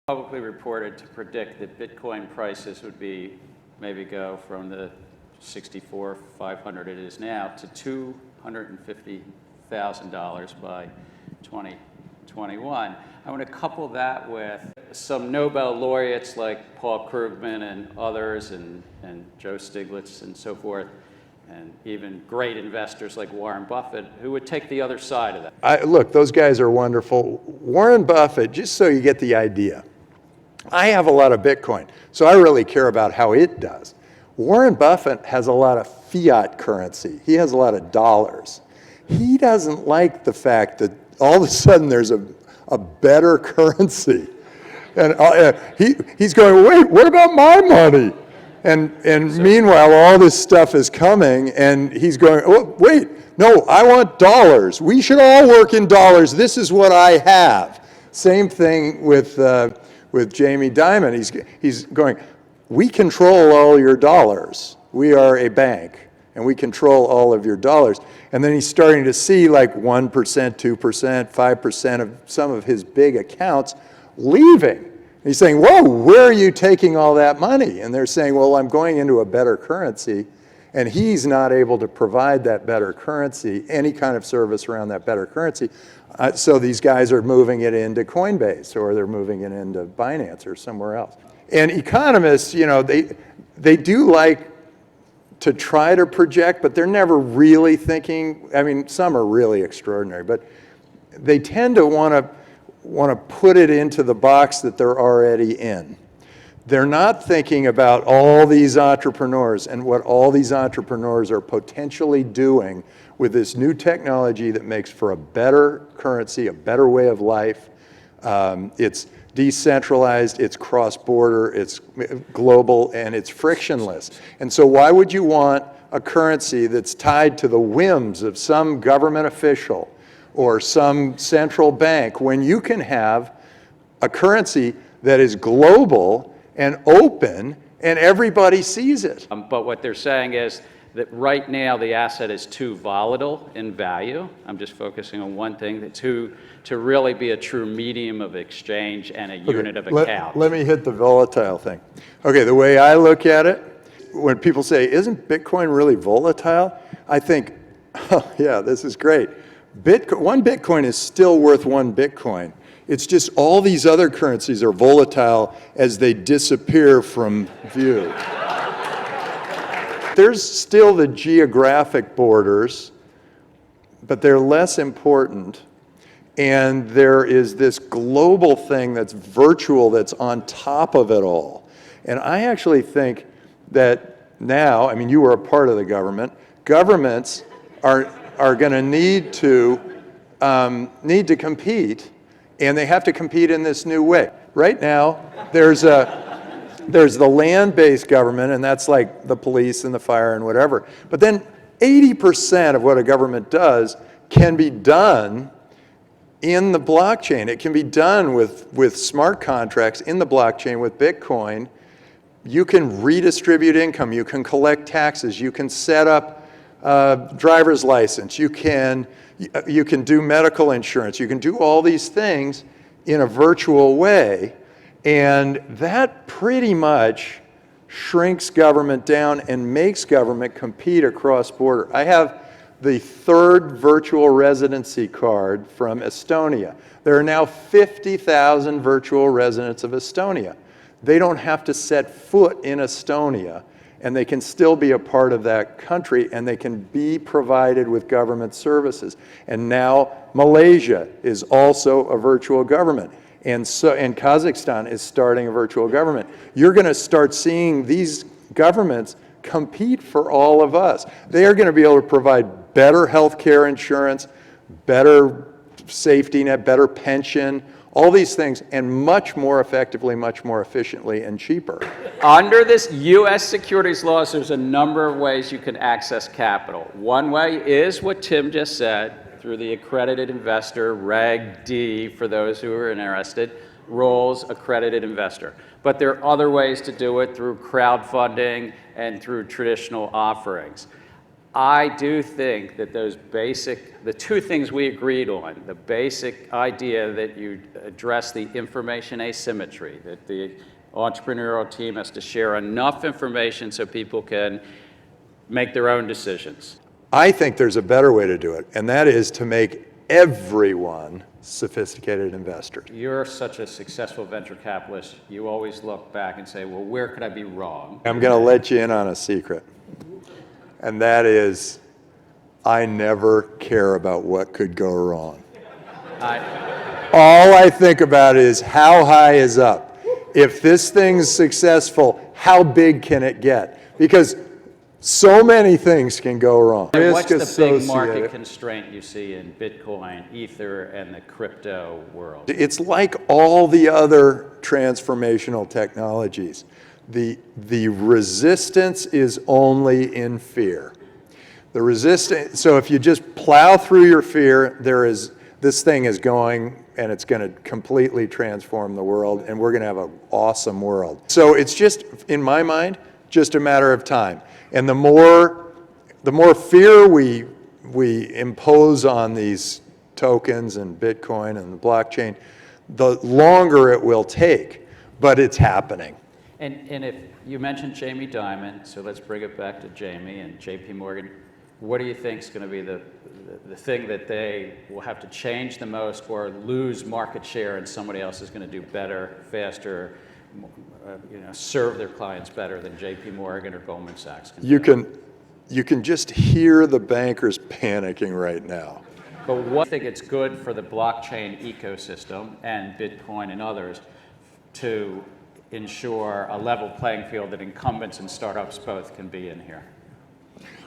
publicly reported to predict that Bitcoin prices would be maybe go from the 64,500 it is now to $250,000 by 2021. I want to couple that with some Nobel laureates like Paul Krugman and others, and Joe Stiglitz and so forth, and even great investors like Warren Buffett, who would take the other side of that. Look, those guys are wonderful. Warren Buffett, just so you get the idea, I have a lot of Bitcoin, so I really care about how it does. Warren Buffett has a lot of fiat currency. He has a lot of dollars. He doesn't like the fact that all of a sudden there's a better currency. And he's going, wait, what about my money? And meanwhile, all this stuff is coming, and he's going, oh, wait, no, I want dollars. We should all work in dollars. This is what I have. Same thing with Jamie Dimon. He's going, we control all your dollars. We are a bank, and we control all of your dollars. And then he's starting to see like 1%, 2%, 5% of some of his big accounts leaving. He's saying, whoa, where are you taking all that money? And they're saying, well, I'm going into a better currency. And he's not able to provide that better currency, any kind of service around that better currency. So these guys are moving it into Coinbase, or they're moving it into Binance or somewhere else. And economists, you know, they do like to try to project, but they're never really thinking. I mean, some are really extraordinary, but they tend to want to put it into the box that they're already in. They're not thinking about all these entrepreneurs and what all these entrepreneurs are potentially doing with this new technology that makes for a better currency, a better way of life. It's decentralized, it's cross-border, it's global, and it's frictionless. And so why would you want a currency that's tied to the whims of some government official or some central bank when you can have a currency that is global and open and everybody sees it? But what they're saying is that right now the asset is too volatile in value. I'm just focusing on one thing, to really be a true medium of exchange and a unit of account. Let me hit the volatile thing. Okay, the way I look at it, when people say, isn't Bitcoin really volatile? I think, oh yeah, this is great. One Bitcoin is still worth one Bitcoin. It's just all these other currencies are volatile as they disappear from view. There's still the geographic borders, but they're less important. And there is this global thing that's virtual, that's on top of it all. And I actually think that now, I mean, you were a part of the government. Governments are going to need to compete, and they have to compete in this new way. Right now, there's the land-based government, and that's like the police and the fire and whatever. But then 80% of what a government does can be done in the blockchain. It can be done with smart contracts in the blockchain with Bitcoin. You can redistribute income. You can collect taxes. You can set up driver's license. You can do medical insurance. You can do all these things in a virtual way. And that pretty much shrinks government down and makes government compete across border. I have the third virtual residency card from Estonia. There are now 50,000 virtual residents of Estonia. They don't have to set foot in Estonia, and they can still be a part of that country, and they can be provided with government services. And now Malaysia is also a virtual government. And Kazakhstan is starting a virtual government. You're going to start seeing these governments compete for all of us. They are going to be able to provide better health care insurance, better safety net, better pension, all these things, and much more effectively, much more efficiently, and cheaper. Under this U.S. securities laws, there's a number of ways you can access capital. One way is what Tim just said, through the accredited investor, Reg D, for those who are interested, roles accredited investor. But there are other ways to do it through crowdfunding and through traditional offerings. I do think that the two things we agreed on, the basic idea that you address the information asymmetry, that the entrepreneurial team has to share enough information so people can make their own decisions. I think there's a better way to do it, and that is to make everyone sophisticated investors. You're such a successful venture capitalist, you always look back and say, well, where could I be wrong? I'm going to let you in on a secret, and that is I never care about what could go wrong. All I think about is how high is up. If this thing's successful, how big can it get? Because so many things can go wrong. And what's the big market constraint you see in Bitcoin, Ether, and the crypto world? It's like all the other transformational technologies. The resistance is only in fear. The resistance, so if you just plow through your fear, this thing is going and it's going to completely transform the world, and we're going to have an awesome world. So it's just, in my mind, just a matter of time. And the more fear we impose on these tokens and Bitcoin and the blockchain, the longer it will take, but it's happening. And if you mentioned Jamie Dimon, so let's bring it back to Jamie and JP Morgan. What do you think is going to be the thing that they will have to change the most or lose market share and somebody else is going to do better, faster, serve their clients better than JP Morgan or Goldman Sachs can do? You can just hear the bankers panicking right now. But what, I think it's good for the blockchain ecosystem and Bitcoin and others to ensure a level playing field that incumbents and startups both can be in here?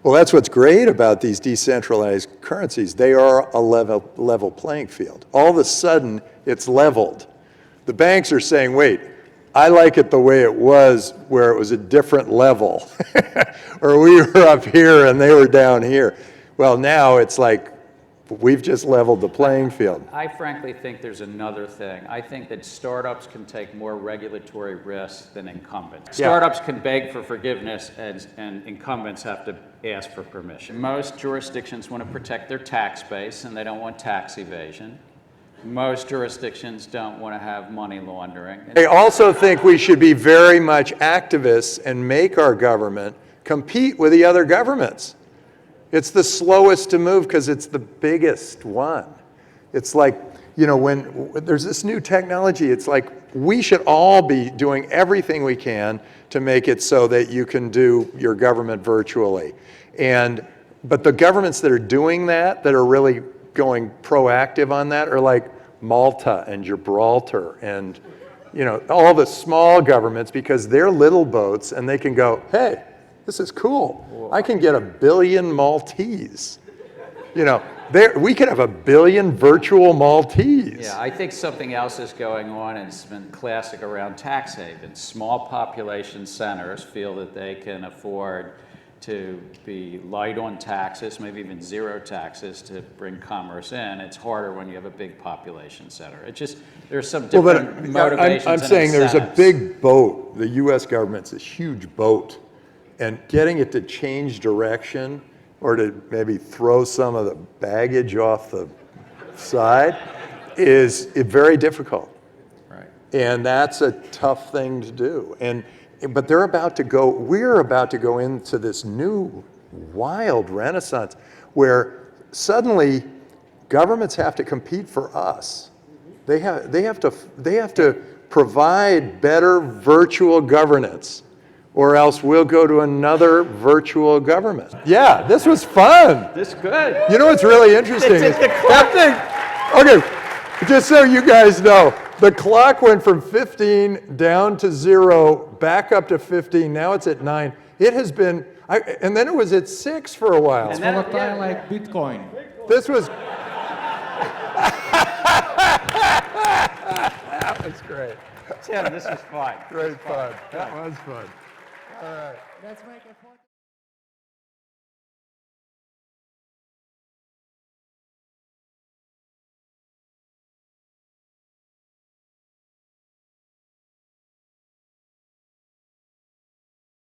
Well, that's what's great about these decentralized currencies. They are a level playing field. All of a sudden, it's leveled. The banks are saying, wait, I like it the way it was, where it was a different level, or we were up here and they were down here. Well, now it's like we've just leveled the playing field. I frankly think there's another thing. I think that startups can take more regulatory risks than incumbents. Yeah. Startups can beg for forgiveness and incumbents have to ask for permission. Most jurisdictions want to protect their tax base and they don't want tax evasion. Most jurisdictions don't want to have money laundering. I also think we should be very much activists and make our government compete with the other governments. It's the slowest to move because it's the biggest one. It's like, when there's this new technology, it's like we should all be doing everything we can to make it so that you can do your government virtually. But the governments that are doing that are really going proactive on that, are like Malta and Gibraltar and all the small governments, because they're little boats and they can go, hey, this is cool. I can get 1 billion Maltese. We could have 1 billion virtual Maltese. Yeah, I think something else is going on, and it's been classic around tax havens. Small population centers feel that they can afford to be light on taxes, maybe even zero taxes to bring commerce in. It's harder when you have a big population center. There's some different motivations. I'm saying there's a big boat. The U.S. government's a huge boat. And getting it to change direction or to maybe throw some of the baggage off the side is very difficult. Right. And that's a tough thing to do. But we're about to go into this new wild renaissance where suddenly governments have to compete for us. They have to provide better virtual governance, or else we'll go to another virtual government. Yeah, this was fun. This is good. You know what's really interesting is that thing, okay, just so you guys know, the clock went from 15 down to 0, back up to 15, now it's at 9. It has been, and then it was at 6 for a while. It's volatile like Bitcoin. This was, that was great. Tim, this is fun. Great fun. That was fun. All right. Let's make a photo.